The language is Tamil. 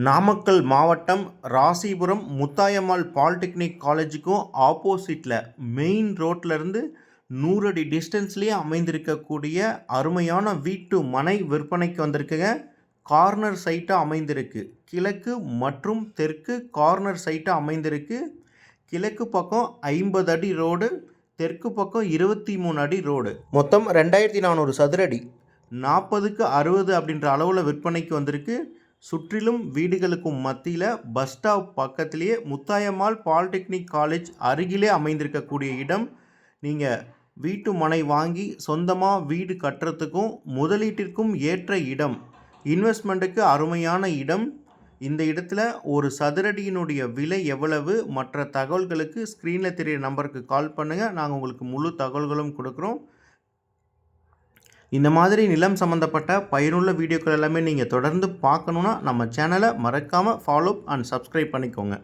நாமக்கல் மாவட்டம் ராசிபுரம் முத்தாயம்மாள் பாலிடெக்னிக் காலேஜுக்கும் ஆப்போசிட்டில் மெயின் ரோட்லேருந்து 100 அடி டிஸ்டன்ஸ்லேயே அமைந்திருக்கக்கூடிய அருமையான வீட்டு மனை விற்பனைக்கு வந்திருக்குங்க. கார்னர் சைட்டாக அமைந்திருக்கு. கிழக்கு மற்றும் தெற்கு கார்னர் சைட்டாக அமைந்திருக்கு. கிழக்கு பக்கம் 50 அடி ரோடு, தெற்கு பக்கம் 23 அடி ரோடு, மொத்தம் 2400 சதுரடி, 40க்கு 60 அப்படின்ற அளவில் விற்பனைக்கு வந்திருக்கு. சுற்றிலும் வீடுகளுக்கும் மத்தியில் பஸ் ஸ்டாப் பக்கத்திலேயே முத்தாயம்மாள் பாலிடெக்னிக் காலேஜ் அருகிலே அமைந்திருக்கக்கூடிய இடம். நீங்கள் வீட்டு மனை வாங்கி சொந்தமாக வீடு கட்டுறதுக்கும் முதலீட்டிற்கும் ஏற்ற இடம், இன்வெஸ்ட்மெண்ட்டுக்கு அருமையான இடம். இந்த இடத்துல ஒரு சதுரடியினுடைய விலை எவ்வளவு, மற்ற தகவல்களுக்கு ஸ்க்ரீனில் தெரிய நம்பருக்கு கால் பண்ணுங்கள். நாங்கள் உங்களுக்கு முழு தகவல்களும் கொடுக்குறோம். இந்த மாதிரி நிலம் சம்மந்தப்பட்ட பயனுள்ள வீடியோக்கள் எல்லாமே நீங்கள் தொடர்ந்து பார்க்கணுன்னா நம்ம சேனலை மறக்காமல் ஃபாலோ அண்ட் சப்ஸ்கிரைப் பண்ணிக்கோங்க.